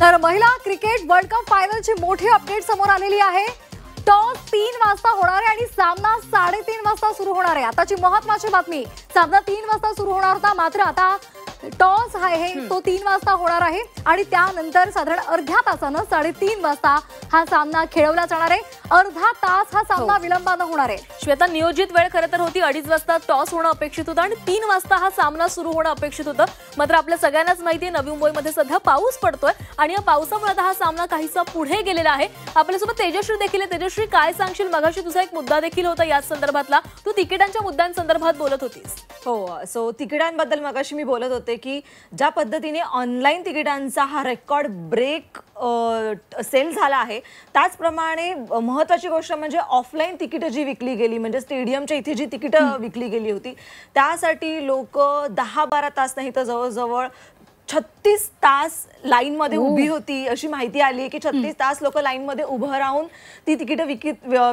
तर महिला cricket world cup फायनलची मोठी अपडेट समोर आलेली आहे। टॉस 3 वाजता होणार आहे आणि सामना 3:30 वाजता सुरू होणार आहे। आताची महत्त्वाची बातमी, सामना 3 वाजता सुरू होणार होता, मात्र आता टॉस आहे तो 3 वाजता होणार आहे आणि त्यानंतर साधारण अर्ध्या तासाने 3:30 वाजता हा सामना खेळवला जाणार आहे। अर्धा तास हा सामना विलंबाने होणार आहे। श्वेता, नियोजित वेळ खरं तर होती 2:30 वाजता टॉस होणं अपेक्षित होतं आणि 3 वाजता हा सामना सुरू होणं अपेक्षित होतं। मात्र आपल्या सगळ्यांनाच माहिती आहे नवी मुंबईमध्ये सध्या पाऊस पडतोय आणि या पावसामुळे आता हा सामना काहीसा पुढे गेलेला आहे। आपल्यासोबत तेजश्री देखील आहे। तेजश्री, काय सांगशील? मगाशी तुझा एक मुद्दा देखील होता याच संदर्भातला, तू तिकिटांच्या मुद्द्यांसंदर्भात बोलत होतीस। हो, सो तिकिटांबद्दल मगाशी मी बोलत होते की ज्या पद्धतीने ऑनलाईन तिकिटांचा हा रेकॉर्ड ब्रेक सेल झाला आहे, त्याचप्रमाणे महत्त्वाची गोष्ट म्हणजे ऑफलाईन तिकीटं जी विकली गेली, म्हणजे स्टेडियमच्या इथे जी तिकीटं विकली गेली होती त्यासाठी लोक 10-12 तास नाही तर जवळजवळ 36 तास लाईन मध्ये उभी होती। अशी माहिती आली आहे की 36 तास लोक लाईन मध्ये उभं राहून ती तिकीटं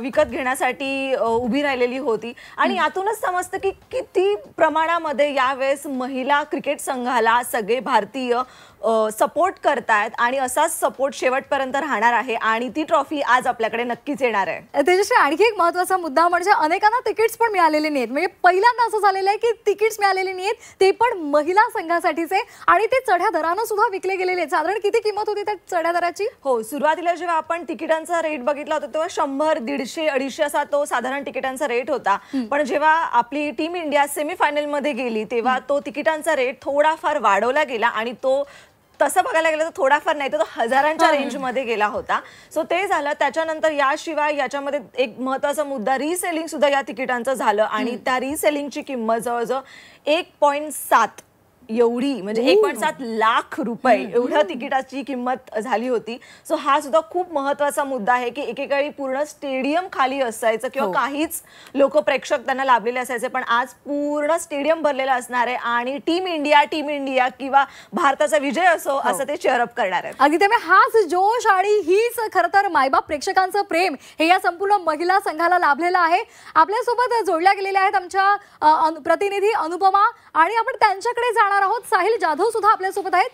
विकत घेण्यासाठी उभी राहिलेली होती आणि यातूनच समजतं की किती प्रमाणामध्ये यावेळेस महिला क्रिकेट संघाला सगळे भारतीय सपोर्ट करतायत आणि असाच सपोर्ट शेवटपर्यंत राहणार आहे आणि ती ट्रॉफी आज आपल्याकडे नक्कीच येणार आहे। तेजश्री, आणखी एक महत्त्वाचा मुद्दा म्हणजे अनेकांना तिकीट्स पण मिळालेले नाहीत। म्हणजे पहिल्यांदा असं झालेलं आहे की तिकीट्स मिळालेली नाहीत, ते पण महिला संघासाठीचे आणि ते चढ्या दराने सुद्धा विकले गेलेले आहेत। साधारण किती किंमत होती त्या चढ्या दराची? हो, सुरुवातीला जेव्हा आपण तिकिटांचा रेट बघितला होता तेव्हा 100, 150, 250 असा तो साधारण तिकिटांचा रेट होता। पण जेव्हा आपली टीम इंडिया सेमीफायनल मध्ये गेली तेव्हा तो तिकिटांचा रेट थोडाफार वाढवला गेला आणि तो तसं बघायला गेलं तर थोडाफार नाही तर तो हजारांच्या रेंजमध्ये गेला होता। सो ते झालं। त्याच्यानंतर याशिवाय याच्यामध्ये एक महत्त्वाचा मुद्दा, रिसेलिंग सुद्धा या तिकिटांचं झालं आणि त्या रिसेलिंगची किंमत जवळजवळ 1.7 एवढी, म्हणजे 1.7 लाख रुपये एवढ्या तिकिटाची किंमत झाली होती। सो हा सुद्धा खूप महत्त्वाचा मुद्दा आहे की एकेकाळी पूर्ण स्टेडियम खाली असायचं किंवा काहीच लोक प्रेक्षक त्यांना लाभलेले असायचे, पण आज पूर्ण स्टेडियम भरलेलं असणार आहे आणि टीम इंडिया किंवा भारताचा विजय असो असं ते चेअरअप करणार आहे। अगदी त्यामुळे हाच जोश आणि हीच खरं तर मायबाप प्रेक्षकांचं प्रेम हे या संपूर्ण महिला संघाला लाभलेलं आहे। आपल्यासोबत जोडल्या गेलेल्या आहेत आमच्या प्रतिनिधी अनुपमा आणि आपण त्यांच्याकडे जाणार आहोत। साहिल जाधव सुद्धा आपल्यासोबत आहेत।